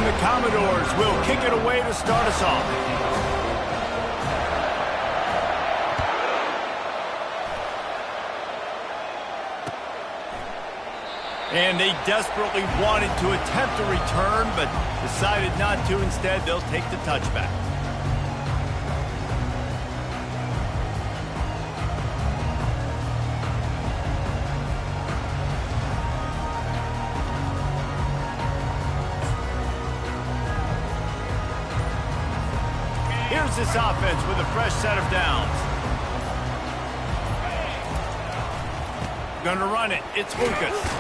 And the Commodores will kick it away to start us off. And they desperately wanted to attempt a return, but decided not to. Instead, they'll take the touchback. Here's this offense with a fresh set of downs. Gonna run it. It's Lucas.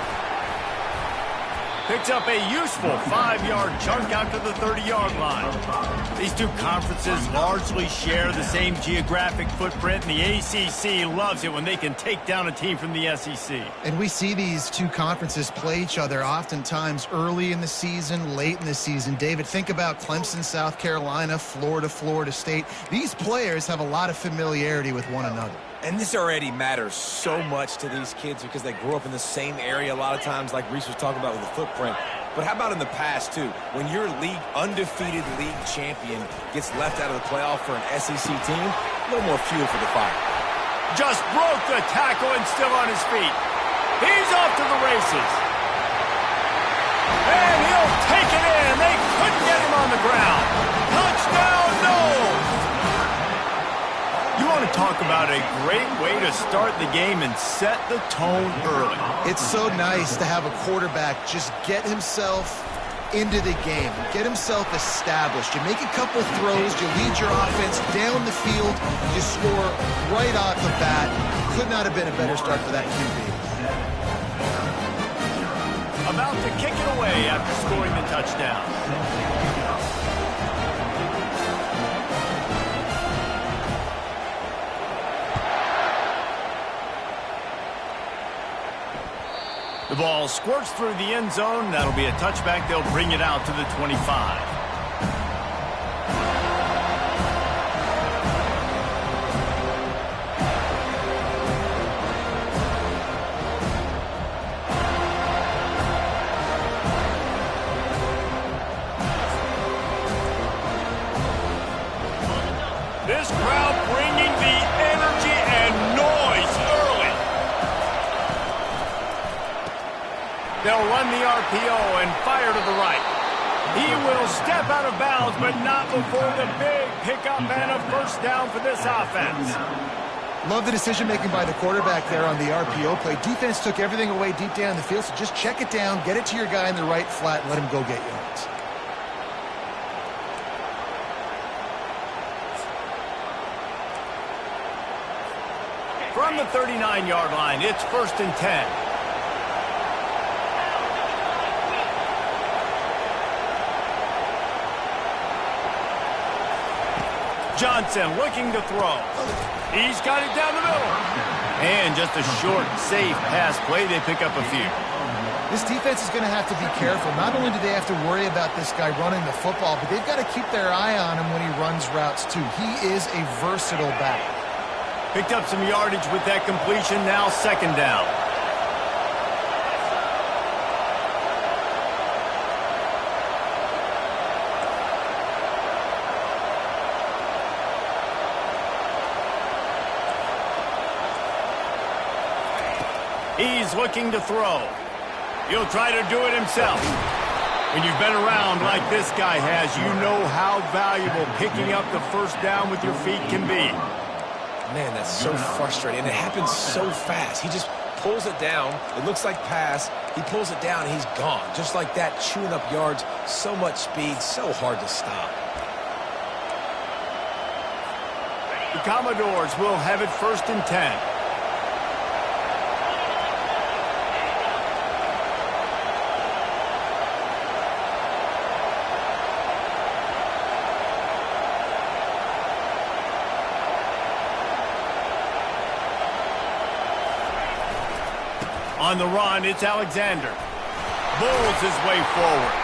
Picks up a useful 5-yard chunk out to the 30-yard line. These two conferences largely share the same geographic footprint, and the ACC loves it when they can take down a team from the SEC. And we see these two conferences play each other oftentimes early in the season, late in the season. David, think about Clemson, South Carolina, Florida, Florida State. These players have a lot of familiarity with one another. And this already matters so much to these kids because they grew up in the same area a lot of times, like Reese was talking about with the footprint. But how about in the past, too? When your undefeated league champion gets left out of the playoff for an SEC team, a little more fuel for the fire. Just broke the tackle and still on his feet. He's off to the races. And he'll take it in. They couldn't get him on the ground. Touchdown, no! You want to talk about a great way to start the game and set the tone early. It's so nice to have a quarterback just get himself into the game, get himself established. You make a couple throws, you lead your offense down the field, you score right off the bat. Could not have been a better start for that QB. About to kick it away after scoring the touchdown. The ball squirts through the end zone. That'll be a touchback. They'll bring it out to the 25. This crowd bringing the energy and noise early. They'll run the RPO and fire to the right. He will step out of bounds, but not before the big pickup and a first down for this offense. Love the decision-making by the quarterback there on the RPO play. Defense took everything away deep down the field, so just check it down, get it to your guy in the right flat, and let him go get yards. From the 39-yard line, it's 1st and 10. Johnson looking to throw. He's got it down the middle. And just a short, safe pass play. They pick up a few. This defense is going to have to be careful. Not only do they have to worry about this guy running the football, but they've got to keep their eye on him when he runs routes too. He is a versatile back. Picked up some yardage with that completion. Now 2nd down. He's looking to throw. He'll try to do it himself. When you've been around like this guy has, you know how valuable picking up the first down with your feet can be. Man, that's so frustrating. And it happens so fast. He just pulls it down. It looks like pass. He pulls it down, and he's gone. Just like that, chewing up yards. So much speed, so hard to stop. The Commodores will have it 1st and 10. On the run, it's Alexander. Bowls his way forward.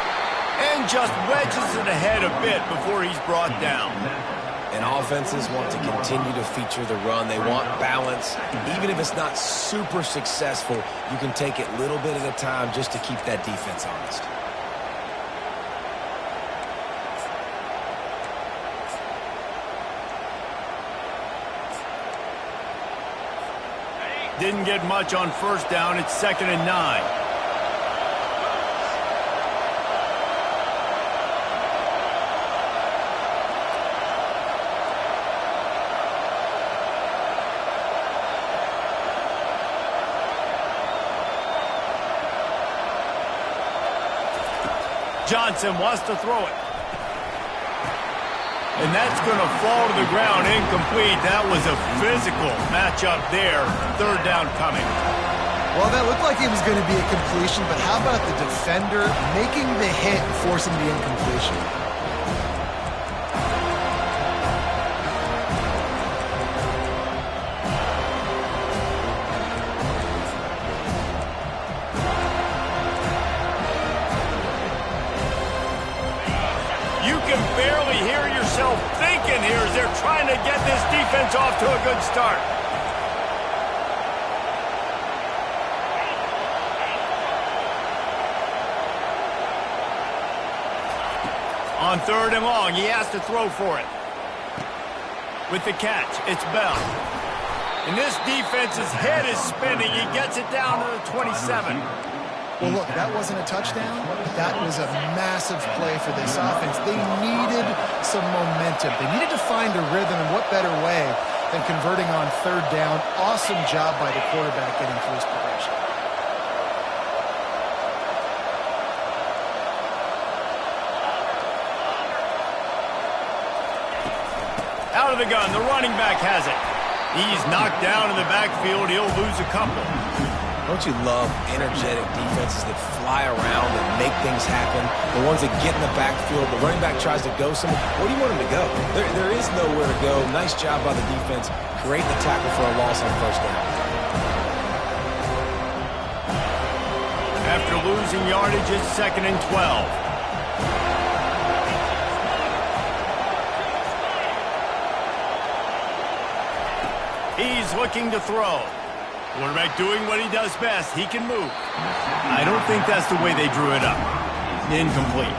And just wedges it ahead a bit before he's brought down. And offenses want to continue to feature the run. They want balance. Even if it's not super successful, you can take it little bit at a time just to keep that defense honest. Didn't get much on first down. It's 2nd and 9. Johnson wants to throw it. And that's going to fall to the ground, incomplete. That was a physical matchup there. 3rd down coming. Well, that looked like it was going to be a completion, but how about the defender making the hit and forcing the incompletion? You can barely hear yourself thinking here as they're trying to get this defense off to a good start. On 3rd and long, he has to throw for it. With the catch, it's Bell. And this defense's head is spinning. He gets it down to the 27. Well, look, that wasn't a touchdown. That was a massive play for this offense. They needed some momentum. They needed to find a rhythm, and what better way than converting on 3rd down. Awesome job by the quarterback getting through his progression. Out of the gun, the running back has it. He's knocked down in the backfield. He'll lose a couple. Don't you love energetic defenses that fly around and make things happen? The ones that get in the backfield, the running back tries to go somewhere. Where do you want him to go? There is nowhere to go. Nice job by the defense. Great the tackle for a loss on 1st down. After losing yardage, it's 2nd and 12. He's looking to throw. Quarterback doing what he does best. He can move. I don't think that's the way they drew it up. Incomplete.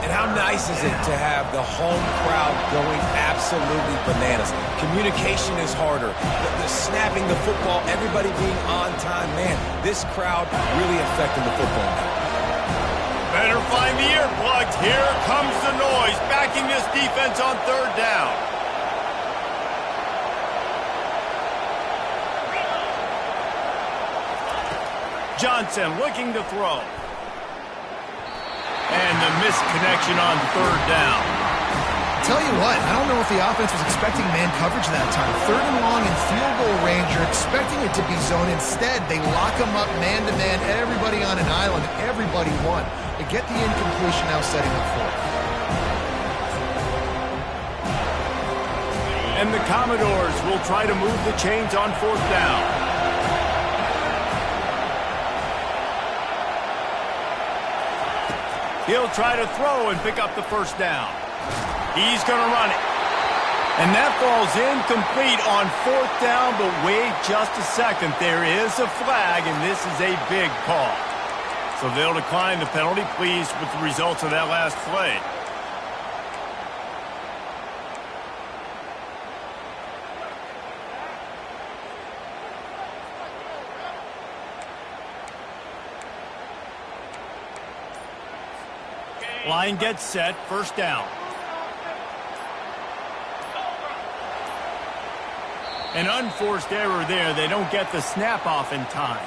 And how nice is it to have the home crowd going absolutely bananas? Communication is harder. The snapping the football, everybody being on time. Man, this crowd really affecting the football game. Better find the earplugs. Here comes the noise, backing this defense on 3rd down. Johnson looking to throw. And the missed connection on 3rd down. Tell you what, I don't know if the offense was expecting man coverage that time. 3rd and long in field goal range. You're expecting it to be zone. Instead, they lock them up man-to-man. Everybody on an island. Everybody won. They get the incompletion now setting up for it. And the Commodores will try to move the chains on 4th down. He'll try to throw and pick up the 1st down. He's going to run it. And that falls incomplete on 4th down, but wait just a second. There is a flag, and this is a big call. So they'll decline the penalty. Pleased with the results of that last play. Line gets set, 1st down. An unforced error there. They don't get the snap off in time.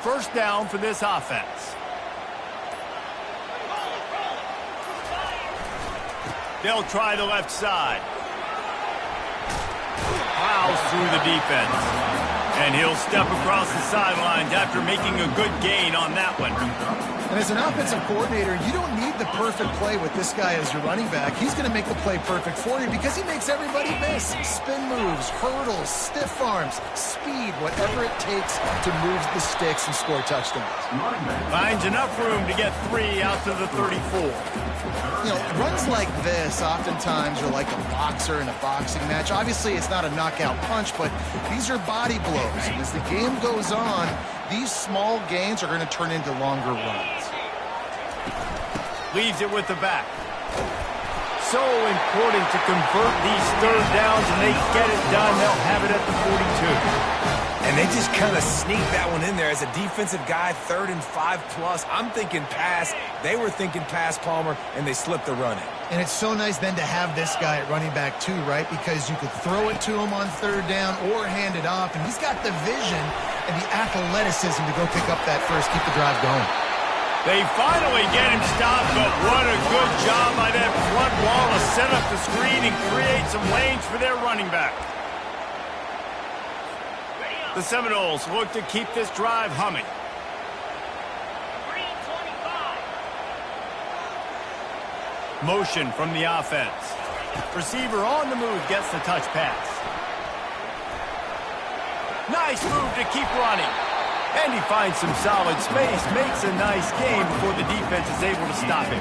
First down for this offense. They'll try the left side. Plows through the defense. And he'll step across the sidelines after making a good gain on that one. And as an offensive coordinator, you don't need the perfect play with this guy as your running back. He's going to make the play perfect for you because he makes everybody miss. Spin moves, hurdles, stiff arms, speed, whatever it takes to move the sticks and score touchdowns. Finds enough room to get 3 out to the 34. You know, runs like this oftentimes are like a boxer in a boxing match. Obviously, it's not a knockout punch, but these are body blows. And as the game goes on, these small gains are going to turn into longer runs. Leaves it with the back. So important to convert these third downs, and they get it done. They'll have it at the 42. And they just kind of sneak that one in there as a defensive guy, 3rd and 5+. I'm thinking pass. They were thinking pass, Palmer, and they slipped the run in. And it's so nice then to have this guy at running back too, right? Because you could throw it to him on 3rd down or hand it off, and he's got the vision and the athleticism to go pick up that first, keep the drive going. They finally get him stopped, but what a good job by that front wall to set up the screen and create some lanes for their running back. The Seminoles look to keep this drive humming. Motion from the offense. Receiver on the move gets the touch pass. Nice move to keep running. And he finds some solid space, makes a nice game before the defense is able to stop him.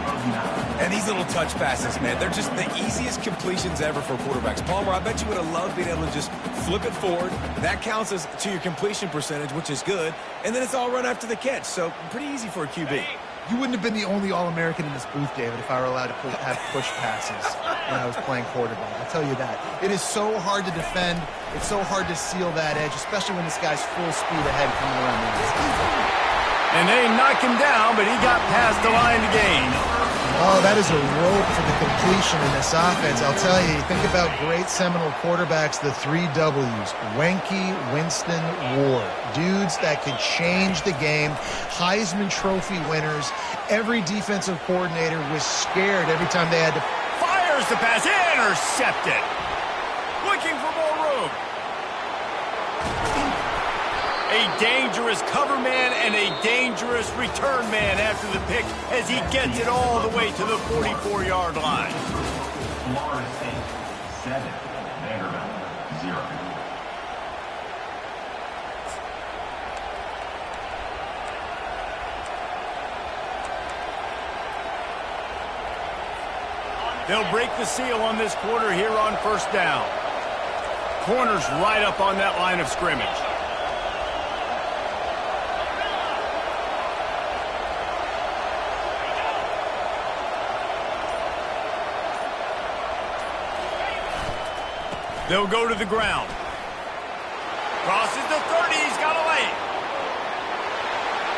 And these little touch passes, man, they're just the easiest completions ever for quarterbacks. Palmer, I bet you would have loved being able to just flip it forward. That counts as to your completion percentage, which is good. And then it's all run after the catch, so pretty easy for a QB. You wouldn't have been the only All-American in this booth, David, if I were allowed to have push passes when I was playing quarterback. I'll tell you that. It is so hard to defend. It's so hard to seal that edge, especially when this guy's full speed ahead coming around the inside. And they knock him down, but he got past the line to gain. Oh, that is a rope for the completion in this offense. I'll tell you, think about great Seminole quarterbacks, the 3 W's. Wenke, Winston, Ward. Dudes that could change the game. Heisman Trophy winners. Every defensive coordinator was scared every time they had to... Fires the pass, intercepted. Looking for more room. A dangerous cover man and a dangerous return man after the pick as he gets it all the way to the 44-yard line. Florida State 7, Vanderbilt 0. They'll break the seal on this quarter here on 1st down. Corners right up on that line of scrimmage. They'll go to the ground. Crosses the 30, he's got a lane.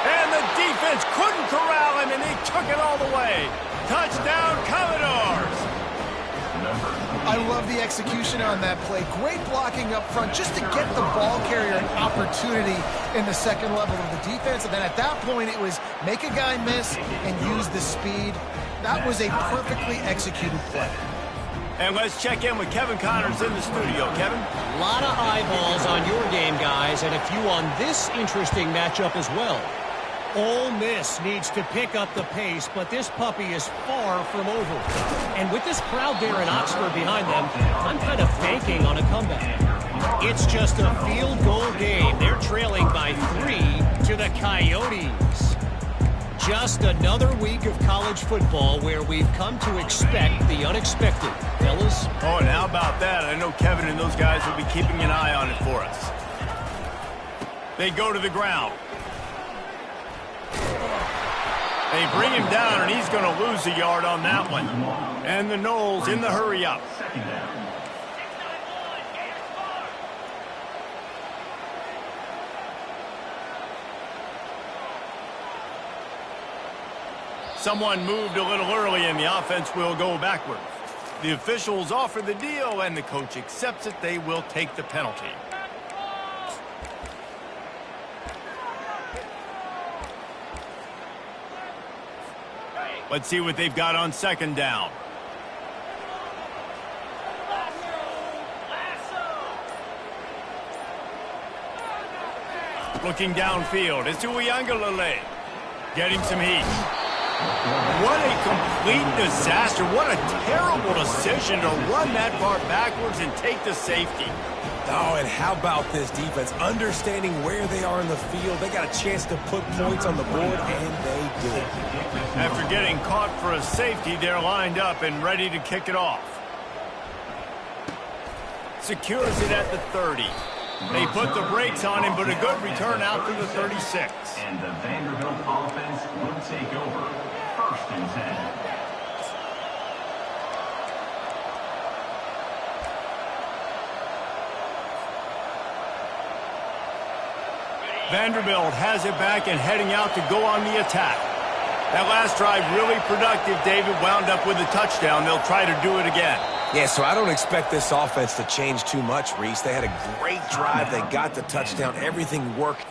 And the defense couldn't corral him, and he took it all the way. Touchdown, Commodores! I love the execution on that play. Great blocking up front just to get the ball carrier an opportunity in the second level of the defense. And then at that point, it was make a guy miss and use the speed. That was a perfectly executed play. And let's check in with Kevin Connors in the studio. Kevin? A lot of eyeballs on your game, guys, and a few on this interesting matchup as well. Ole Miss needs to pick up the pace, but this puppy is far from over. And with this crowd there in Oxford behind them, I'm kind of banking on a comeback. It's just a field goal game. They're trailing by 3 to the Coyotes. Just another week of college football where we've come to expect the unexpected. Fellas? Oh, and how about that? I know Kevin and those guys will be keeping an eye on it for us. They go to the ground. They bring him down, and he's going to lose a yard on that one. And the Noles in the hurry-up. Someone moved a little early, and the offense will go backward. The officials offer the deal, and the coach accepts it. They will take the penalty. Let's see what they've got on 2nd down. Looking downfield, it's Uiagalelei. Getting some heat. What a complete disaster. What a terrible decision to run that far backwards and take the safety. Oh, and how about this defense? Understanding where they are in the field. They got a chance to put points on the board, and they did. After getting caught for a safety, they're lined up and ready to kick it off. Secures it at the 30. They put the brakes on him, but a good return out to the 36. And the Vanderbilt offense will take over. 1st and 10. Vanderbilt has it back and heading out to go on the attack. That last drive really productive. David wound up with a touchdown. They'll try to do it again. Yeah, so I don't expect this offense to change too much, Reese. They had a great drive. They got the touchdown. Everything worked.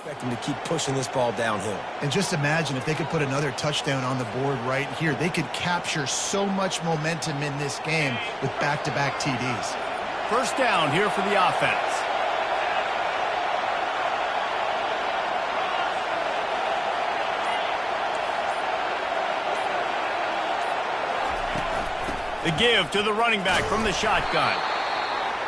Expect them to keep pushing this ball downhill. And just imagine if they could put another touchdown on the board right here. They could capture so much momentum in this game with back-to-back TDs. 1st down here for the offense. The give to the running back from the shotgun.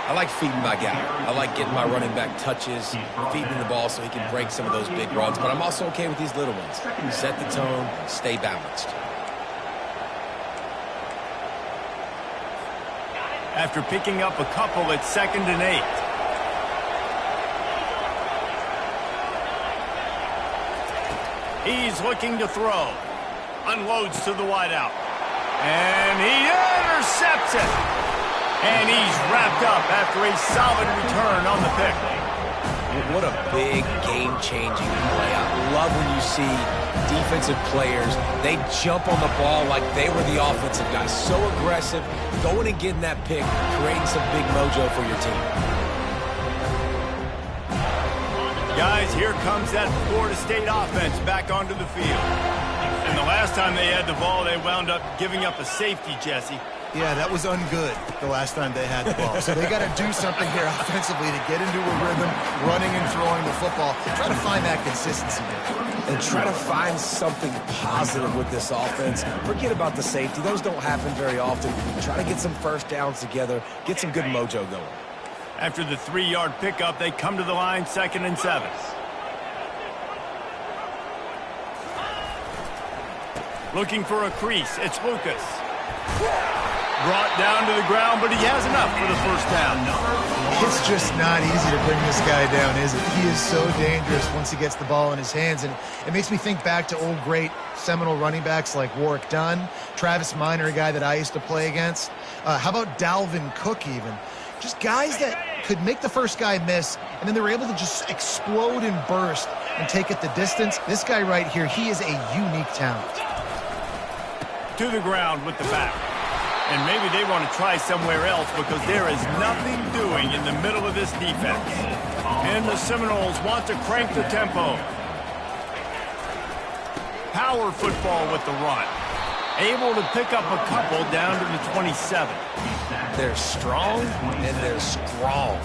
I like feeding my guy. I like getting my running back touches, feeding him the ball so he can break some of those big runs. But I'm also okay with these little ones. Set the tone, stay balanced. After picking up a couple, it's 2nd and 8. He's looking to throw. Unloads to the wideout. And he intercepts it. And he's wrapped up after a solid return on the pick. What a big game-changing play. I love when you see defensive players, they jump on the ball like they were the offensive guys. So aggressive, going and getting that pick, creating some big mojo for your team. Guys, here comes that Florida State offense back onto the field. And the last time they had the ball, they wound up giving up a safety, Jesse. Yeah, that was ungood the last time they had the ball. So they got to do something here offensively to get into a rhythm, running and throwing the football. Try to find that consistency there. And try to find something positive with this offense. Forget about the safety. Those don't happen very often. Try to get some 1st downs together, get some good mojo going. After the 3-yard pickup, they come to the line 2nd and 7. Looking for a crease. It's Lucas. Brought down to the ground, but he has enough for the 1st down. It's just not easy to bring this guy down, is it? He is so dangerous once he gets the ball in his hands, and it makes me think back to old great Seminole running backs like Warwick Dunn, Travis Minor, a guy that I used to play against. How about Dalvin Cook even? Just guys that could make the first guy miss, and then they were able to just explode and burst and take it the distance. This guy right here, he is a unique talent. To the ground with the back. And maybe they want to try somewhere else because there is nothing doing in the middle of this defense. And the Seminoles want to crank the tempo. Power football with the run. Able to pick up a couple down to the 27. They're strong and they're strong.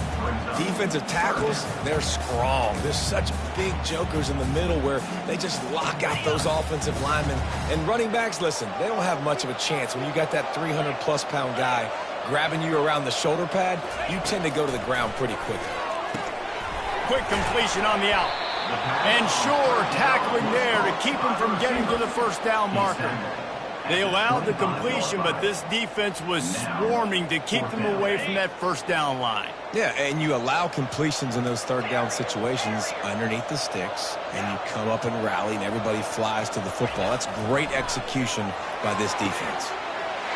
Defensive tackles, they're strong. There's such big jokers in the middle where they just lock out those offensive linemen. And running backs, listen, they don't have much of a chance. When you got that 300-plus pound guy grabbing you around the shoulder pad, you tend to go to the ground pretty quickly. Quick completion on the out. And sure tackling there to keep him from getting to the 1st down marker. They allowed the completion, but this defense was swarming to keep them away from that first down line. Yeah, and you allow completions in those third down situations underneath the sticks, and you come up and rally, and everybody flies to the football. That's great execution by this defense.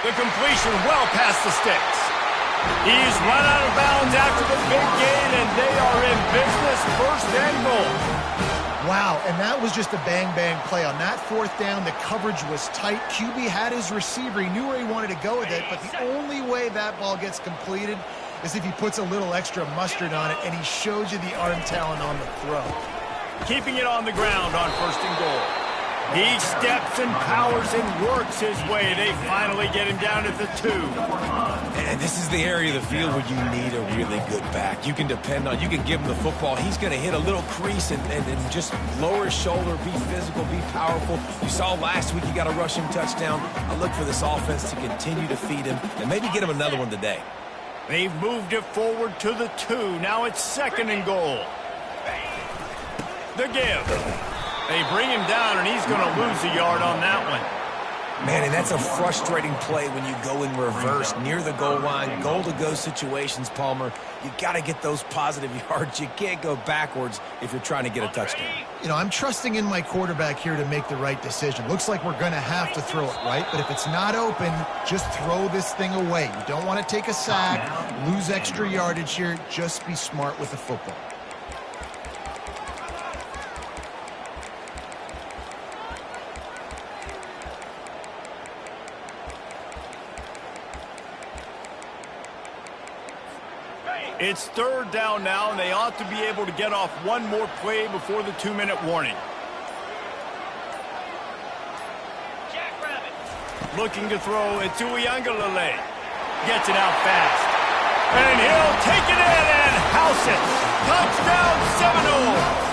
The completion well past the sticks. He's run out of bounds after the big gain, and they are in business, first and goal. Wow, and that was just a bang-bang play. On that fourth down, the coverage was tight. QB had his receiver. He knew where he wanted to go with it, but the only way that ball gets completed is if he puts a little extra mustard on it, and he shows you the arm talent on the throw. Keeping it on the ground on first and goal. He steps and powers and works his way. They finally get him down at the 2. And this is the area of the field where you need a really good back. You can depend on, you can give him the football. He's going to hit a little crease and just lower his shoulder, be physical, be powerful. You saw last week you got a rushing touchdown. I look for this offense to continue to feed him and maybe get him another one today. They've moved it forward to the 2. Now it's second and goal. The give. They bring him down, and he's going to lose a yard on that one. Man, and that's a frustrating play when you go in reverse near the goal line, goal-to-go situations, Palmer. You got to get those positive yards. You can't go backwards if you're trying to get a touchdown. You know, I'm trusting in my quarterback here to make the right decision. Looks like we're going to have to throw it, right? But if it's not open, just throw this thing away. You don't want to take a sack, lose extra yardage here. Just be smart with the football. It's third down now, and they ought to be able to get off one more play before the 2-minute warning. Looking to throw, it's Uiagalelei. Gets it out fast. And he'll take it in and house it. Touchdown Seminole.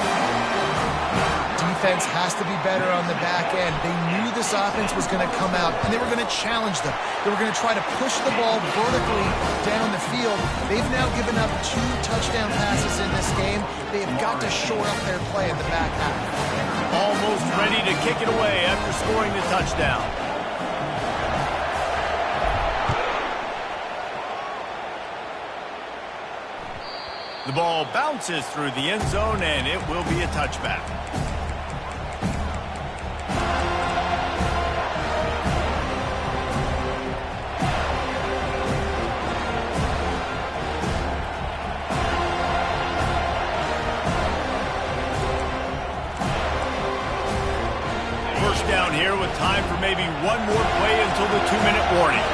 Defense has to be better on the back end. They knew this offense was going to come out, and they were going to challenge them. They were going to try to push the ball vertically down the field. They've now given up 2 touchdown passes in this game. They have got to shore up their play in the back half. Almost ready to kick it away after scoring the touchdown. The ball bounces through the end zone, and it will be a touchback. First down here with time for maybe one more play until the 2-minute warning.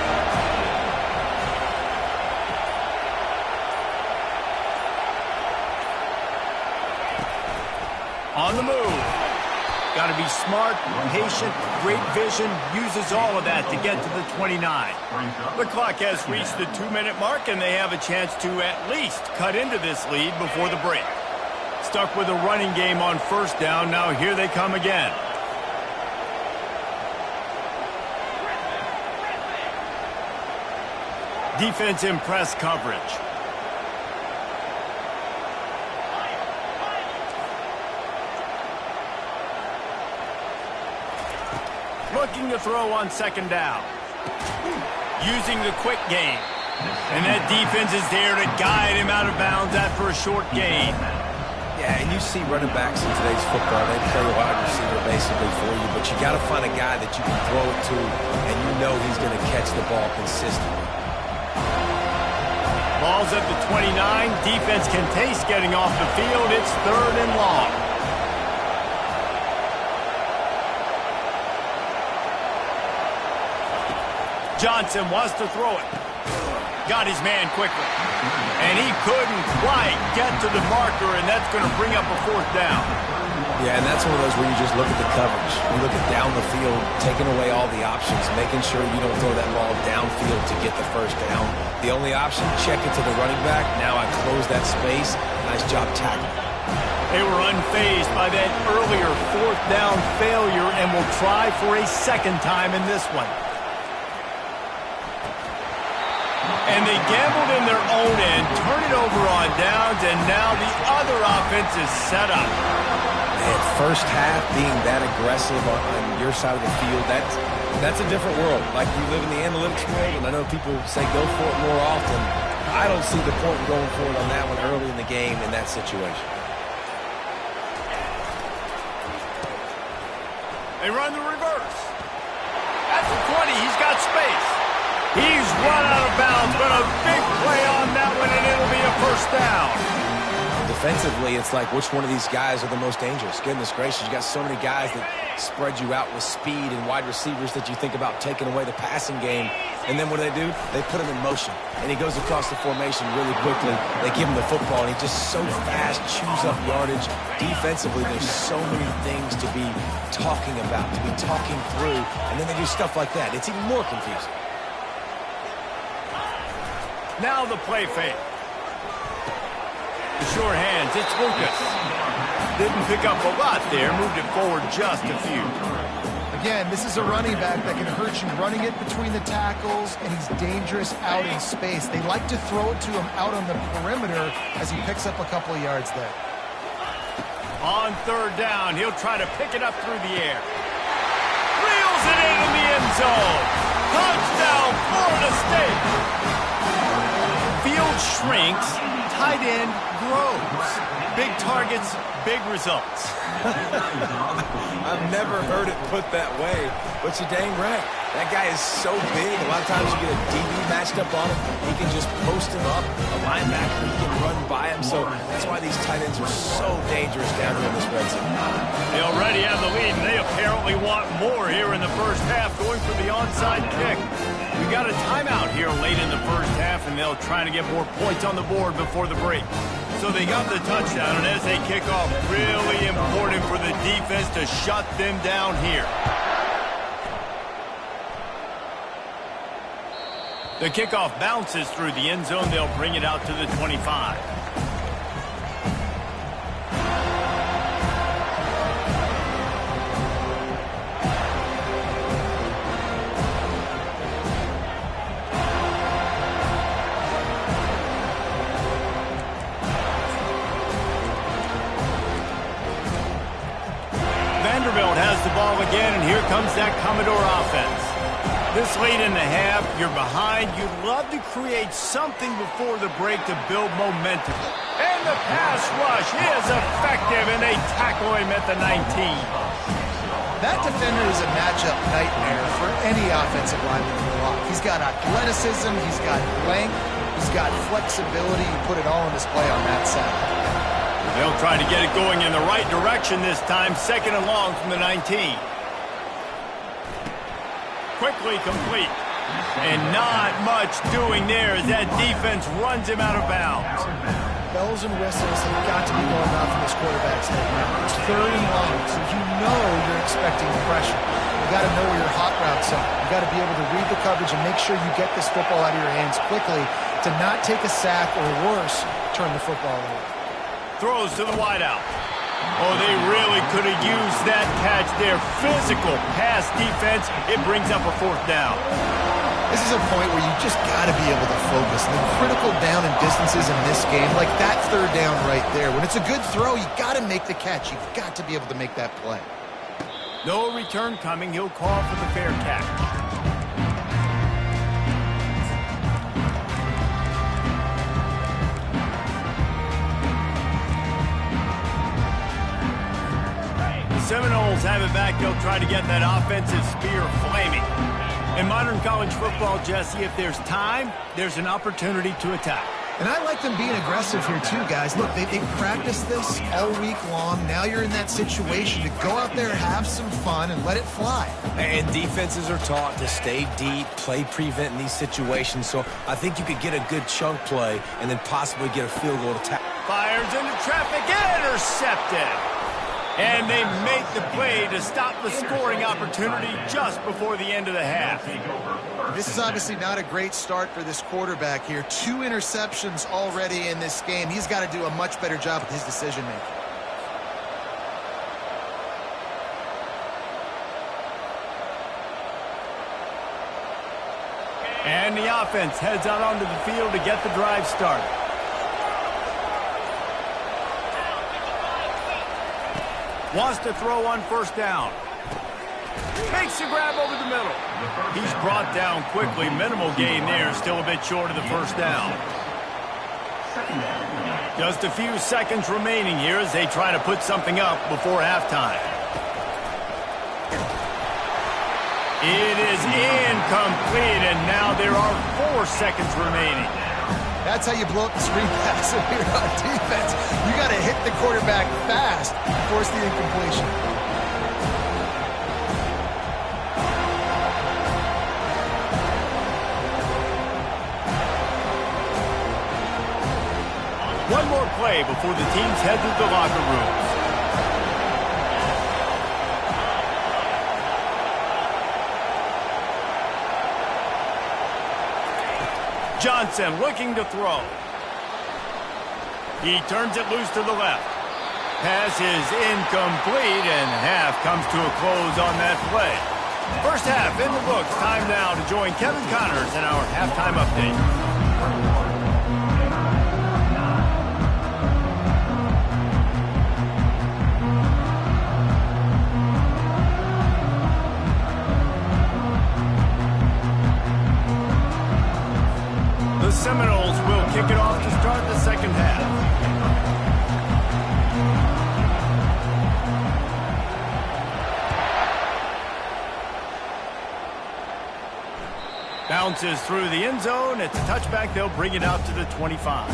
On the move. Got to be smart, patient, great vision, uses all of that to get to the 29. The clock has reached the 2-minute mark, and they have a chance to at least cut into this lead before the break. Stuck with a running game on first down. Now here they come again. Defense in press coverage. Looking to throw on second down. Using the quick game. And that defense is there to guide him out of bounds after a short gain. Yeah, and you see running backs in today's football, they play wide receiver basically for you, but you got to find a guy that you can throw it to, and you know he's going to catch the ball consistently. Ball's at the 29. Defense can taste getting off the field. It's third and long. Johnson wants to throw it. Got his man quickly. And he couldn't quite get to the marker, and that's going to bring up a fourth down. Yeah, and that's one of those where you just look at the coverage. You look at down the field, taking away all the options, making sure you don't throw that ball downfield to get the first down. The only option, check it to the running back. Now I close that space. Nice job tackling. They were unfazed by that earlier fourth down failure and will try for a second time in this one. And they gambled in their own end, turn it over on downs, and now the other offense is set up. Man, first half being that aggressive on your side of the field, that's a different world. Like, we live in the analytics world, and I know people say go for it more often. I don't see the point in going for it on that one early in the game in that situation. They run the reverse. At the 20, he's got space. He's run out of bounds, but a big play on that one, and it'll be a first down. Defensively, it's like, which one of these guys are the most dangerous? Goodness gracious, you got so many guys that spread you out with speed and wide receivers that you think about taking away the passing game. And then what do? They put him in motion, and he goes across the formation really quickly. They give him the football, and he just so fast chews up yardage. Defensively, there's so many things to be talking about, to be talking through, and then they do stuff like that. It's even more confusing. Now the play fake. The sure hands, it's Lucas. Didn't pick up a lot there, moved it forward just a few. Again, this is a running back that can hurt you running it between the tackles, and he's dangerous out in space. They like to throw it to him out on the perimeter as he picks up a couple of yards there. On third down, he'll try to pick it up through the air. Reels it in the end zone. Touchdown, Florida State. Field shrinks, tight end grows. Big targets, big results. I've never heard it put that way, but you're dang right. That guy is so big, a lot of times you get a DB matched up on him. He can just post him up. A linebacker, he can run by him. So that's why these tight ends are so dangerous down here in this red zone. They already have the lead, and they apparently want more here in the first half, going for the onside kick. We got a timeout here late in the first half, and they'll try to get more points on the board before the break. So they got the touchdown, and as they kick off, really important for the defense to shut them down here. The kickoff bounces through the end zone. They'll bring it out to the 25. Vanderbilt has the ball again, and here comes that Commodore offense. This late in the half, you're behind. You'd love to create something before the break to build momentum. And the pass rush is effective, and they tackle him at the 19. That defender is a matchup nightmare for any offensive lineman in the block. He's got athleticism, he's got length, he's got flexibility. You put it all on display on that side. They'll try to get it going in the right direction this time. Second and long from the 19. Quickly complete. And not much doing there as that defense runs him out of bounds. Bells and whistles have got to be going off in this quarterback's head now. It's third and long, so you know you're expecting pressure. You got to know where your hot routes are. You got to be able to read the coverage and make sure you get this football out of your hands quickly to not take a sack or worse, turn the football over. Throws to the wideout. Oh, they really could have used that catch there. Physical pass defense. It brings up a fourth down. This is a point where you just got to be able to focus. The critical down and distances in this game, like that third down right there. When it's a good throw, you got to make the catch. You've got to be able to make that play. No return coming. He'll call for the fair catch. Seminoles have it back. They'll try to get that offensive spear flaming. In modern college football, Jesse, if there's time, there's an opportunity to attack. And I like them being aggressive here too, guys. Look, they practiced this all week long. Now you're in that situation to go out there, have some fun, and let it fly. And defenses are taught to stay deep, play prevent in these situations. So I think you could get a good chunk play and then possibly get a field goal attack. Fires into traffic, intercepted. And they make the play to stop the scoring opportunity just before the end of the half. This is obviously not a great start for this quarterback here. 2 interceptions already in this game. He's got to do a much better job with his decision-making. And the offense heads out onto the field to get the drive started. Wants to throw on first down. Makes the grab over the middle. He's brought down quickly. Minimal gain there. Still a bit short of the first down. Just a few seconds remaining here as they try to put something up before halftime. It is incomplete, and now there are 4 seconds remaining. That's how you blow up the screen pass if you're on defense. You got to hit the quarterback fast, force the incompletion. One more play before the teams head to the locker rooms. Johnson looking to throw. He turns it loose to the left. Pass is incomplete, and half comes to a close on that play. First half in the books. Time now to join Kevin Connors in our halftime update. The Seminoles will kick it off to start the second half. Bounces through the end zone. It's a touchback. They'll bring it out to the 25.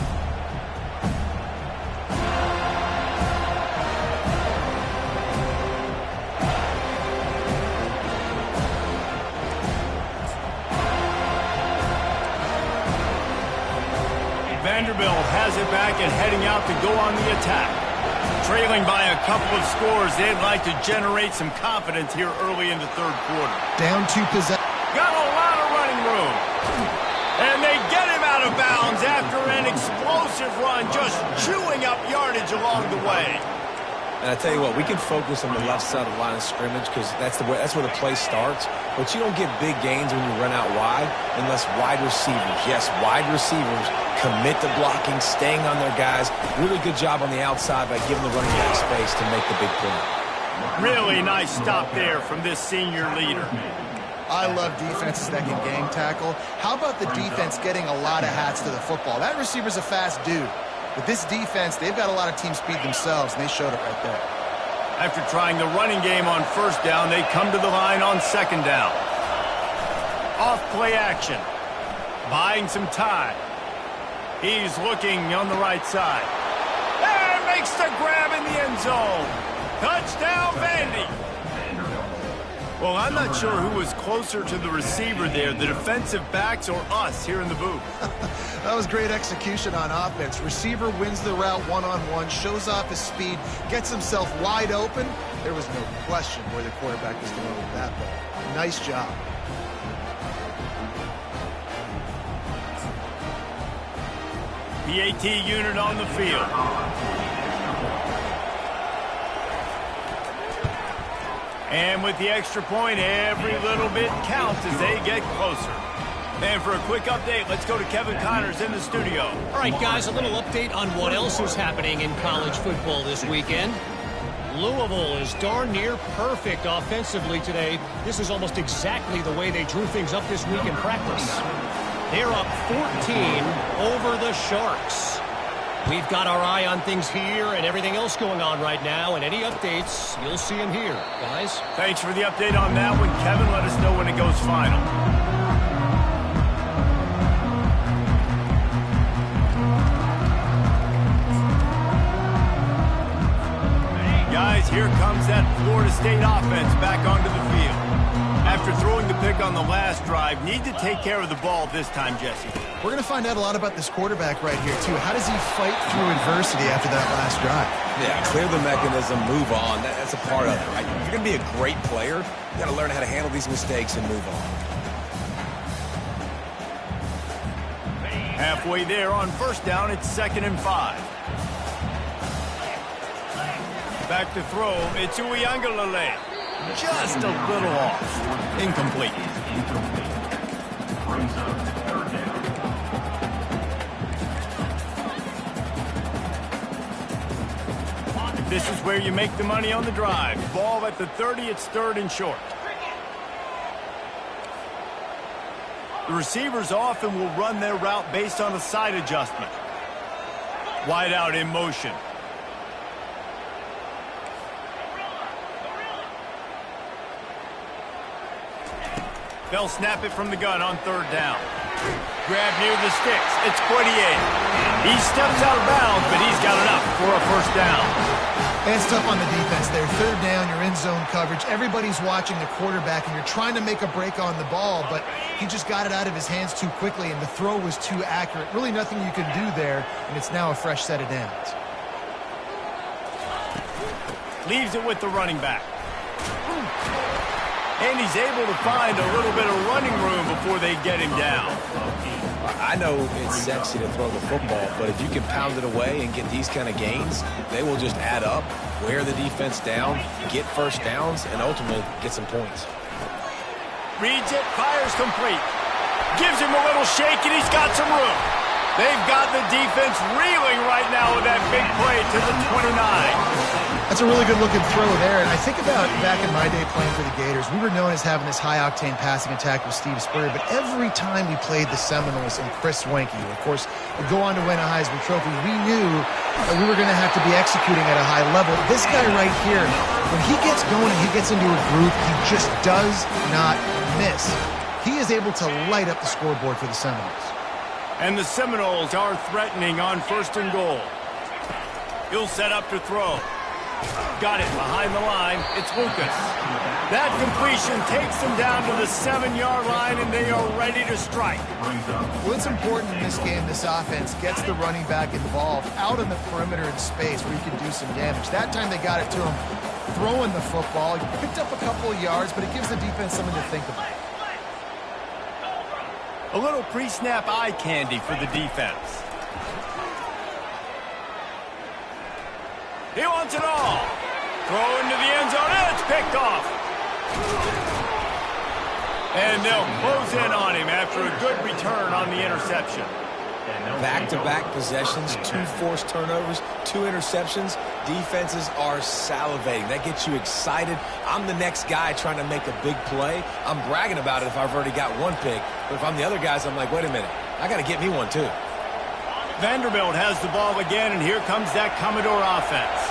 Vanderbilt has it back and heading out to go on the attack. Trailing by a couple of scores, they'd like to generate some confidence here early in the third quarter. Down 2 possessions. Got a lot of running room. And they get him out of bounds after an explosive run, just chewing up yardage along the way. And I tell you what, we can focus on the left side of the line of scrimmage because that's where the play starts. But you don't get big gains when you run out wide unless wide receivers, yes, wide receivers, commit to blocking, staying on their guys. Really good job on the outside by giving the running back space to make the big play. Really nice stop there from this senior leader. I love defenses that can gang tackle. How about the defense getting a lot of hats to the football? That receiver's a fast dude. But this defense, they've got a lot of team speed themselves, and they showed it right there. After trying the running game on first down, they come to the line on second down. Off play action. Buying some time. He's looking on the right side. And makes the grab in the end zone. Touchdown, Vandy. Well, I'm not sure who was closer to the receiver there, the defensive backs or us here in the booth. That was great execution on offense. Receiver wins the route one-on-one, shows off his speed, gets himself wide open. There was no question where the quarterback was going with that ball. Nice job. PAT unit on the field. And with the extra point, every little bit counts as they get closer. And for a quick update, let's go to Kevin Connors in the studio. All right, guys, a little update on what else is happening in college football this weekend. Louisville is darn near perfect offensively today. This is almost exactly the way they drew things up this week in practice. They're up 14 over the Sharks. We've got our eye on things here and everything else going on right now, and any updates, you'll see them here, guys. Thanks for the update on that one, Kevin. Let us know when it goes final. Guys, here comes that Florida State offense back onto the field. After throwing the pick on the last drive, need to take care of the ball this time, Jesse. We're going to find out a lot about this quarterback right here, too. How does he fight through adversity after that last drive? Yeah, clear the mechanism, move on. That's a part of it, right? If you're going to be a great player, you got to learn how to handle these mistakes and move on. Halfway there on first down, it's 2nd and 5. Back to throw, it's Uiagalelei. Just a little off. Incomplete. brings up third down. This is where you make the money on the drive. Ball at the 30, it's 3rd and short. The receivers often will run their route based on a side adjustment. Wide out in motion. They'll snap it from the gun on 3rd down. Grab near the sticks. It's 48. He steps out of bounds, but he's got enough for a 1st down. And it's tough on the defense there. 3rd down, you're in zone coverage. Everybody's watching the quarterback, and you're trying to make a break on the ball, but he just got it out of his hands too quickly, and the throw was too accurate. Really nothing you can do there, and it's now a fresh set of downs. Leaves it with the running back. And he's able to find a little bit of running room before they get him down. I know it's sexy to throw the football, but if you can pound it away and get these kind of gains, they will just add up, wear the defense down, get 1st downs, and ultimately get some points. Reads it, fires complete. Gives him a little shake, and he's got some room. They've got the defense reeling right now with that big play to the 29. That's a really good-looking throw there, and I think about back in my day playing for the Gators, we were known as having this high-octane passing attack with Steve Spurrier, but every time we played the Seminoles and Chris Wenke, of course, would go on to win a Heisman Trophy, we knew that we were going to have to be executing at a high level. This guy right here, when he gets going and he gets into a groove, he just does not miss. He is able to light up the scoreboard for the Seminoles. And the Seminoles are threatening on 1st and goal. He'll set up to throw. Got it behind the line. It's Lucas. That completion takes them down to the 7-yard line, and they are ready to strike. Well, it's important in this game, this offense gets the running back involved out on the perimeter in space where he can do some damage. That time they got it to him throwing the football. He picked up a couple of yards, but it gives the defense something to think about. A little pre-snap eye candy for the defense. He wants it all. Throw into the end zone, and it's picked off. And they'll close in on him after a good return on the interception. Back-to-back possessions, 2 forced turnovers, 2 interceptions. Defenses are salivating. That gets you excited. I'm the next guy trying to make a big play. I'm bragging about it if I've already got 1 pick. But if I'm the other guys, I'm like, wait a minute. I got to get me one, too. Vanderbilt has the ball again, and here comes that Commodore offense.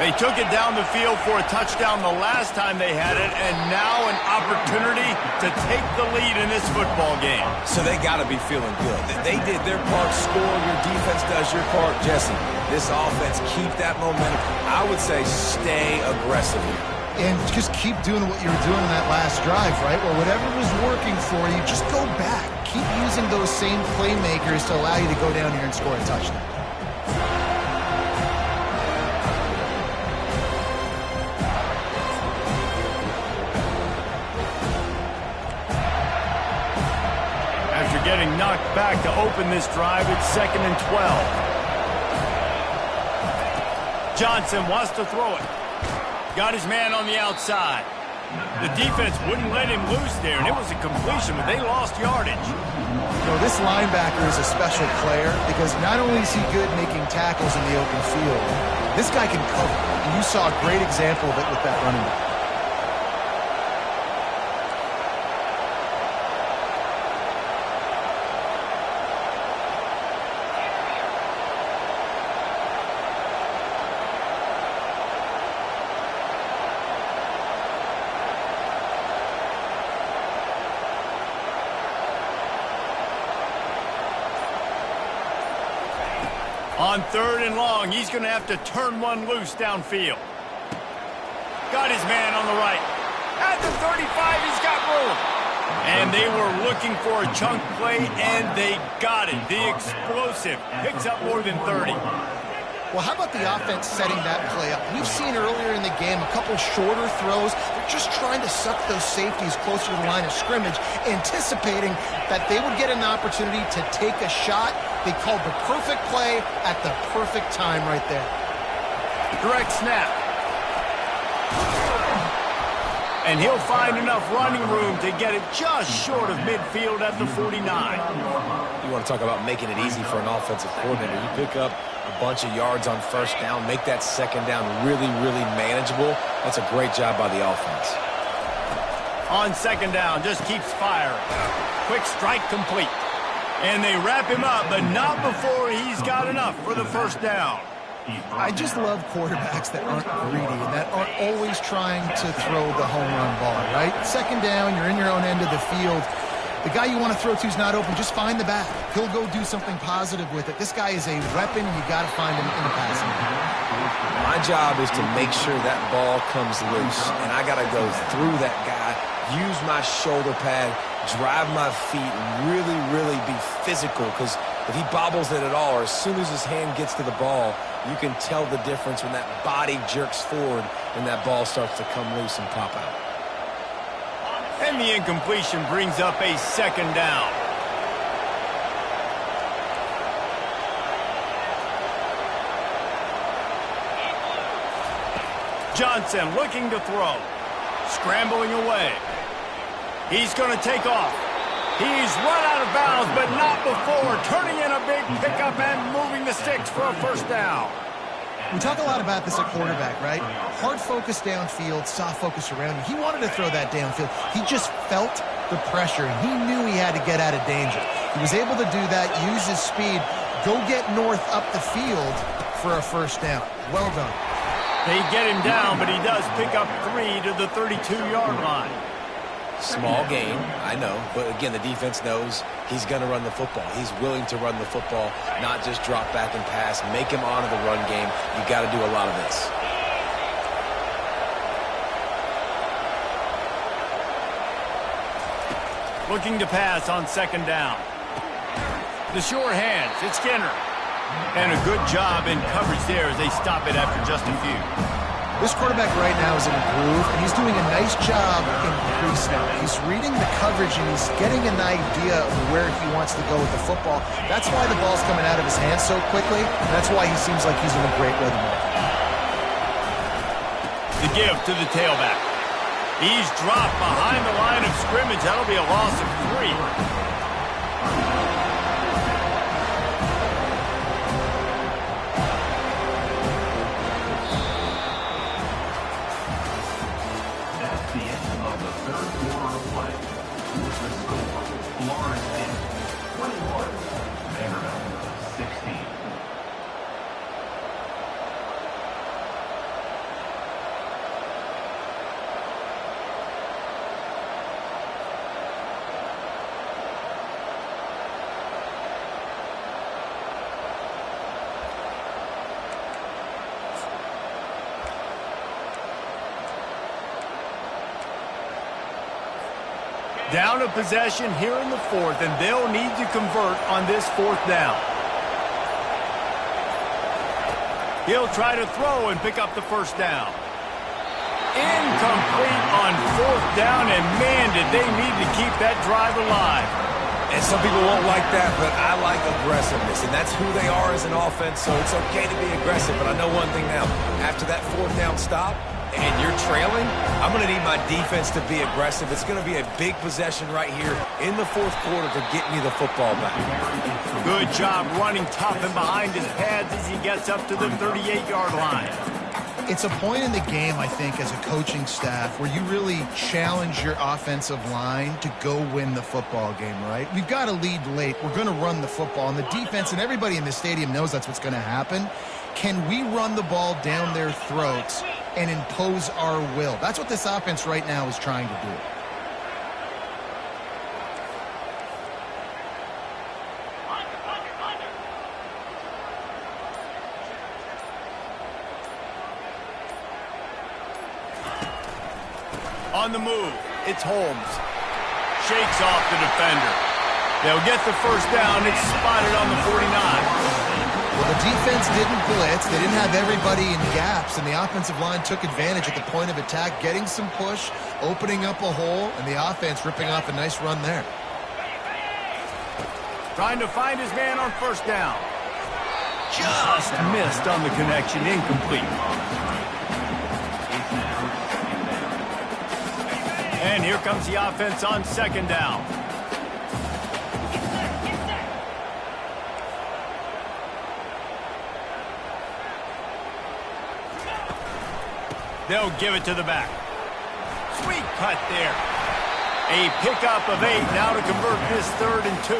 They took it down the field for a touchdown the last time they had it, and now an opportunity to take the lead in this football game. So they got to be feeling good. They did their part, score, your defense does your part. Jesse, this offense, keep that momentum. I would say stay aggressive here. And just keep doing what you were doing in that last drive, right? Well, whatever was working for you, just go back. Keep using those same playmakers to allow you to go down here and score a touchdown. After getting knocked back to open this drive, it's 2nd and 12. Johnson wants to throw it. Got his man on the outside. The defense wouldn't let him loose there, and it was a completion, but they lost yardage. You know, this linebacker is a special player because not only is he good making tackles in the open field, this guy can cover. And you saw a great example of it with that running back. On 3rd and long, he's going to have to turn one loose downfield. Got his man on the right. At the 35, he's got room. And they were looking for a chunk play, and they got it. The explosive picks up more than 30. Well, how about the offense setting that play up? We've seen earlier in the game a couple shorter throws. They're just trying to suck those safeties closer to the line of scrimmage, anticipating that they would get an opportunity to take a shot. They called the perfect play at the perfect time right there. Direct snap. And he'll find enough running room to get it just short of midfield at the 49. You want to talk about making it easy for an offensive coordinator. You pick up a bunch of yards on first down, make that second down really, really manageable. That's a great job by the offense. On second down, just keeps firing. Quick strike complete. And they wrap him up, but not before he's got enough for the first down. I just love quarterbacks that aren't greedy and that aren't always trying to throw the home run ball, right? Second down, you're in your own end of the field. The guy you want to throw to is not open. Just find the back. He'll go do something positive with it. This guy is a weapon, and you got to find him in the passing game. My job is to make sure that ball comes loose, and I got to go through that guy, use my shoulder pad, drive my feet, and really, really be physical, because if he bobbles it at all, or as soon as his hand gets to the ball, you can tell the difference when that body jerks forward and that ball starts to come loose and pop out. And the incompletion brings up a second down. Johnson looking to throw. Scrambling away. He's going to take off. He's run out of bounds, but not before turning in a big pickup and moving the sticks for a first down. We talk a lot about this at quarterback, right? Hard focus downfield, soft focus around you. He wanted to throw that downfield. He just felt the pressure. He knew he had to get out of danger. He was able to do that, use his speed, go get north up the field for a first down. Well done. They get him down, but he does pick up 3 to the 32-yard line. Small gain, I know, but again, the defense knows he's going to run the football. He's willing to run the football, not just drop back and pass, make him honor the run game. You got to do a lot of this. Looking to pass on second down. The sure hands, it's Skinner. And a good job in coverage there as they stop it after just a few. This quarterback right now is in a groove, and he's doing a nice job in pre-snap. He's reading the coverage, and he's getting an idea of where he wants to go with the football. That's why the ball's coming out of his hands so quickly. That's why he seems like he's in a great rhythm. The give to the tailback. He's dropped behind the line of scrimmage. That'll be a loss of 3. Down a possession here in the fourth, and they'll need to convert on this fourth down. He'll try to throw and pick up the first down. Incomplete on fourth down, and man, did they need to keep that drive alive. And some people won't like that, but I like aggressiveness, and that's who they are as an offense, so it's okay to be aggressive. But I know one thing now. After that fourth down stop, and you're trailing, I'm going to need my defense to be aggressive. It's going to be a big possession right here in the fourth quarter to get me the football back. Good job running tough and behind his pads as he gets up to the 38-yard line. It's a point in the game, I think, as a coaching staff where you really challenge your offensive line to go win the football game, right? We've got to lead late. We're going to run the football, and the defense and everybody in the stadium knows that's what's going to happen. Can we run the ball down their throats and impose our will? That's what this offense right now is trying to do. On the move, it's Holmes. Shakes off the defender. They'll get the first down. It's spotted on the 49. Well, the defense didn't blitz. They didn't have everybody in gaps, and the offensive line took advantage at the point of attack, getting some push, opening up a hole, and the offense ripping off a nice run there. Trying to find his man on first down. Just missed on the connection, incomplete. comes the offense on second down. They'll give it to the back. Sweet cut there. A pickup of 8 now to convert this 3rd and 2.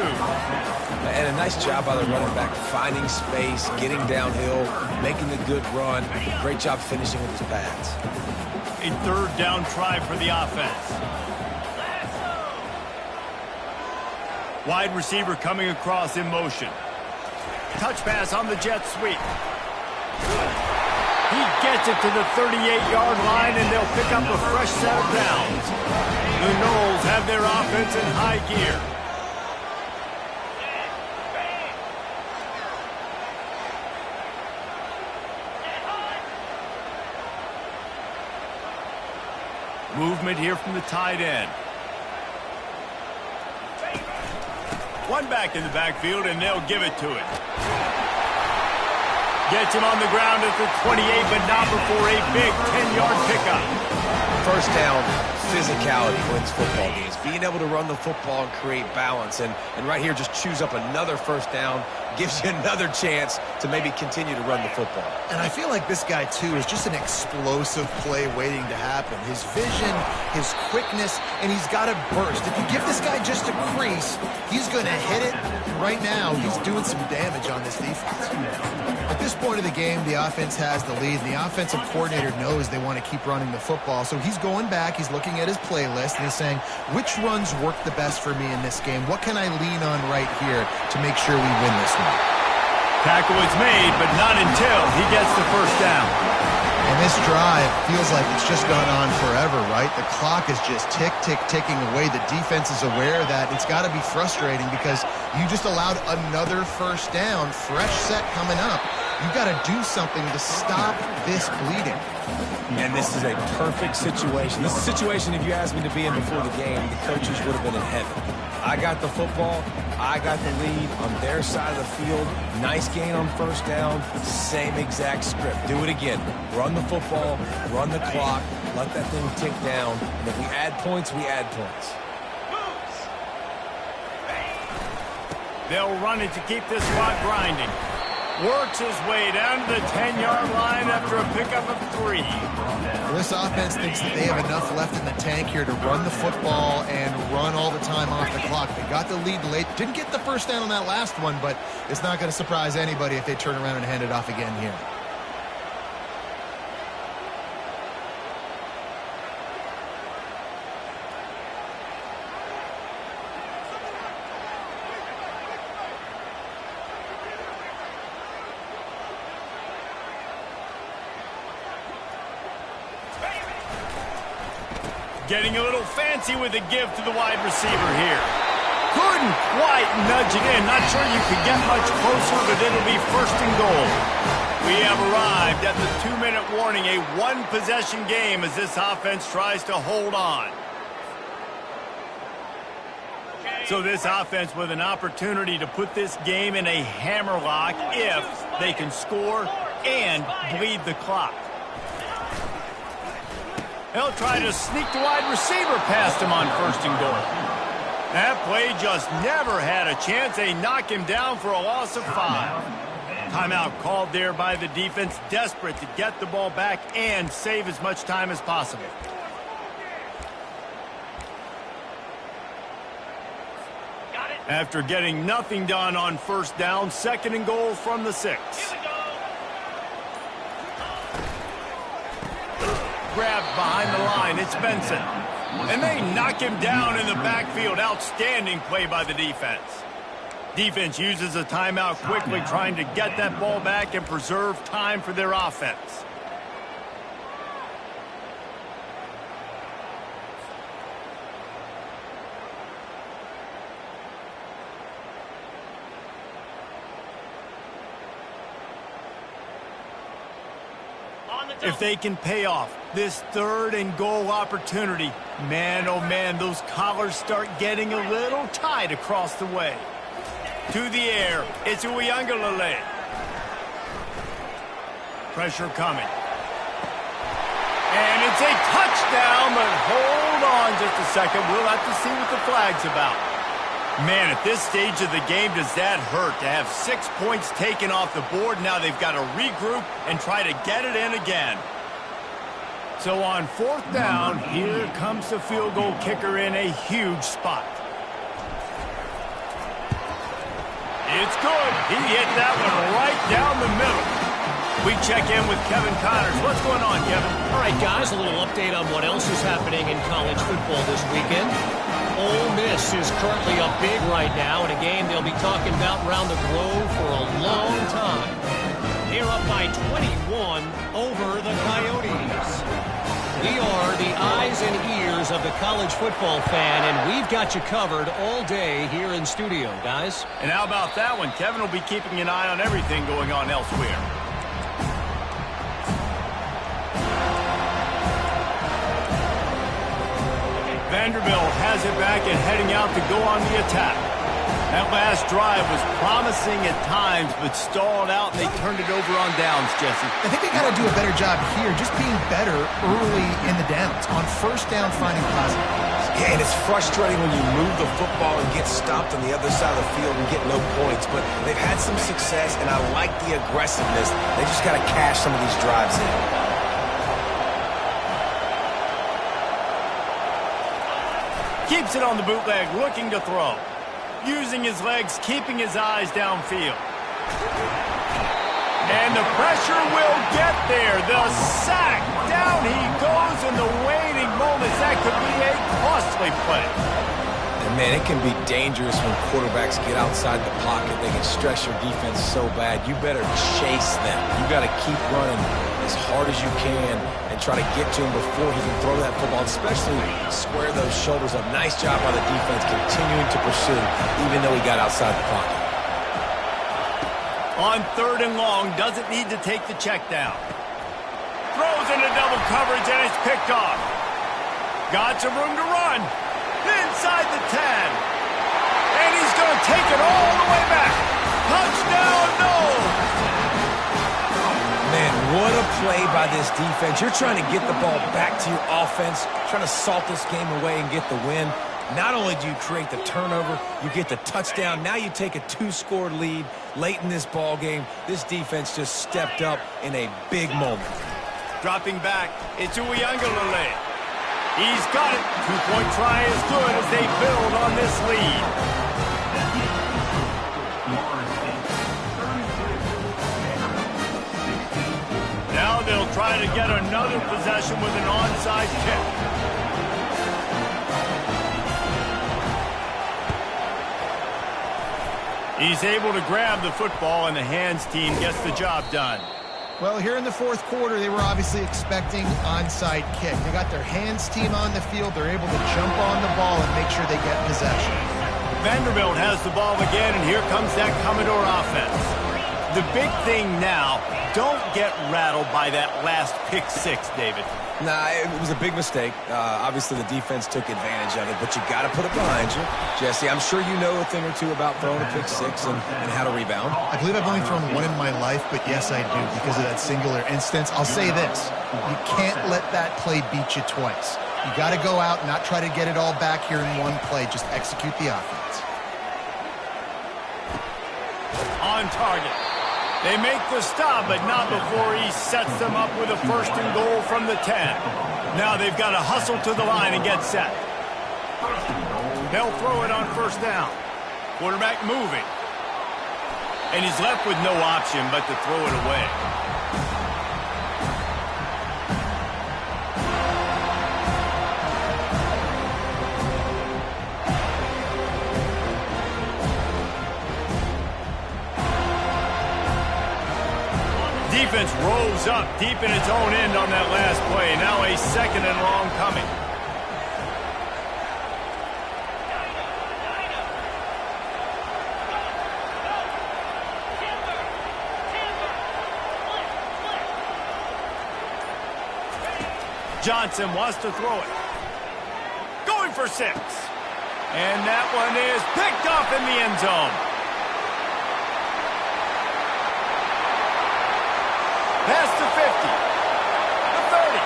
And a nice job by the running back, finding space, getting downhill, making a good run. Great job finishing with his pads. A 3rd down try for the offense. Wide receiver coming across in motion. Touch pass on the jet sweep. He gets it to the 38-yard line, and they'll pick up a fresh set of downs. The Noles have their offense in high gear. Movement here from the tight end. One back in the backfield, and they'll give it to it. Gets him on the ground at the 28, but not before a big 10-yard pickup. First down, physicality wins football games. Being able to run the football and create balance. And right here, just choose up another first down. Gives you another chance to maybe continue to run the football. And I feel like this guy, too, is just an explosive play waiting to happen. His vision, his quickness, and he's got a burst. If you give this guy just a crease, he's going to hit it. And right now, he's doing some damage on this defense. At this point of the game, the offense has the lead. The offensive coordinator knows they want to keep running the football. So he's going back, he's looking at his playlist, and he's saying, which runs work the best for me in this game? What can I lean on right here to make sure we win this one? Tackle is made, but not until he gets the first down. And this drive feels like it's just gone on forever, right? The clock is just ticking away. The defense is aware of that. It's got to be frustrating because you just allowed another first down, fresh set coming up. You've got to do something to stop this bleeding. And this is a perfect situation. This is a situation, if you asked me to be in before the game, the coaches would have been in heaven. I got the football. I got the lead on their side of the field. Nice gain on first down. Same exact script. Do it again. Run the football. Run the clock. Let that thing tick down. And if we add points, we add points. They'll run it to keep this clock grinding. Works his way down to the 10-yard line after a pickup of 3. This offense thinks that they have enough left in the tank here to run the football and run all the time off the clock. They got the lead late. Didn't get the first down on that last one, but it's not going to surprise anybody if they turn around and hand it off again here. Getting a little fancy with a give to the wide receiver here. Couldn't quite nudge it in. Not sure you could get much closer, but it'll be 1st and goal. We have arrived at the 2-minute warning, a one-possession game as this offense tries to hold on. So this offense with an opportunity to put this game in a hammerlock if they can score and bleed the clock. They'll try to sneak the wide receiver past him on 1st and goal. That play just never had a chance. They knock him down for a loss of 5. Timeout called there by the defense, desperate to get the ball back and save as much time as possible. After getting nothing done on 1st down, 2nd and goal from the 6. Grabbed behind the line, it's Benson. And they knock him down in the backfield. Outstanding play by the defense. Defense uses a timeout quickly, trying to get that ball back and preserve time for their offense. If they can pay off this 3rd and goal opportunity, man, oh man, those collars start getting a little tight across the way. To the air, it's Uyangalele. Pressure coming. And it's a touchdown, but hold on just a second. We'll have to see what the flag's about. Man, at this stage of the game, does that hurt to have 6 points taken off the board? Now they've got to regroup and try to get it in again. So on 4th down, here comes the field goal kicker in a huge spot. It's good. He hit that one right down the middle. We check in with Kevin Connors. What's going on, Kevin? All right, guys, a little update on what else is happening in college football this weekend. Ole Miss is currently up big right now in a game they'll be talking about around the globe for a long time. They're up by 21 over the Coyotes. We are the eyes and ears of the college football fan, and we've got you covered all day here in studio, guys. And how about that one? Kevin will be keeping an eye on everything going on elsewhere. Vanderbilt has it back and heading out to go on the attack. That last drive was promising at times, but stalled out, and they turned it over on downs, Jesse. I think they got to do a better job here, just being better early in the downs. On 1st down, finding positive plays. Yeah, and it's frustrating when you move the football and get stopped on the other side of the field and get no points. But they've had some success, and I like the aggressiveness. They just got to cash some of these drives in. Keeps it on the bootleg, looking to throw. Using his legs, keeping his eyes downfield. And the pressure will get there. The sack. Down he goes in the waning moments. That could be a costly play. And, man, it can be dangerous when quarterbacks get outside the pocket. They can stress your defense so bad. You better chase them. You got to keep running as hard as you can and try to get to him before he can throw that football, especially square those shoulders up. Nice job by the defense continuing to pursue, even though he got outside the pocket. On 3rd and long, doesn't need to take the check down. Throws into double coverage, and it's picked off. Got some room to run. Inside the 10. And he's going to take it all the way back. Touchdown, no! Man, what a play by this defense. You're trying to get the ball back to your offense, trying to salt this game away and get the win. Not only do you create the turnover, you get the touchdown. Now you take a 2-score lead late in this ball game. This defense just stepped up in a big moment. Dropping back, it's Uiagalelei. He's got it. 2-point try is good as they build on this lead. Now they'll try to get another possession with an onside kick. He's able to grab the football, and the hands team gets the job done. Well, here in the 4th quarter, they were obviously expecting onside kick. They got their hands team on the field. They're able to jump on the ball and make sure they get possession. Vanderbilt has the ball again, and here comes that Commodore offense. The big thing now, don't get rattled by that last pick 6, David. Nah, it was a big mistake. Obviously, the defense took advantage of it, but you got to put it behind you. Jesse, I'm sure you know a thing or two about throwing a pick 6 and how to rebound. I believe I've only thrown one in my life, but yes, I do because of that singular instance. I'll say this. You can't let that play beat you twice. You got to go out and not try to get it all back here in one play. Just execute the offense. On target. They make the stop, but not before he sets them up with a 1st and goal from the 10. Now they've got to hustle to the line and get set. They'll throw it on 1st down. Quarterback moving. And he's left with no option but to throw it away. Defense rolls up deep in its own end on that last play. Now a 2nd and long coming. Johnson wants to throw it. Going for 6. And that one is picked off in the end zone. Past the 50, the 30,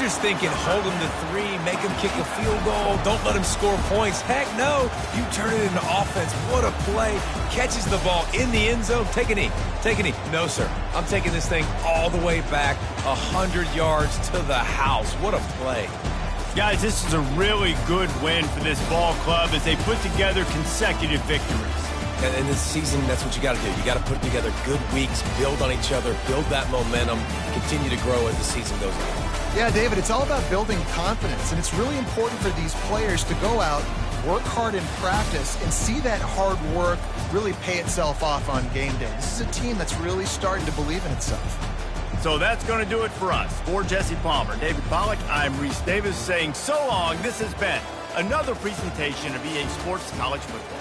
just thinking, hold him to 3, make him kick a field goal, don't let him score points. Heck no, you turn it into offense. What a play. Catches the ball in the end zone. Take a knee. Take a knee. No, sir. I'm taking this thing all the way back 100 yards to the house. What a play. Guys, this is a really good win for this ball club as they put together consecutive victories. And in this season, that's what you got to do. You got to put together good weeks, build on each other, build that momentum, continue to grow as the season goes on. Yeah, David, it's all about building confidence, and it's really important for these players to go out, work hard in practice, and see that hard work really pay itself off on game day. This is a team that's really starting to believe in itself. So that's going to do it for us. For Jesse Palmer, David Pollack, I'm Reese Davis saying so long. This has been another presentation of EA Sports College Football.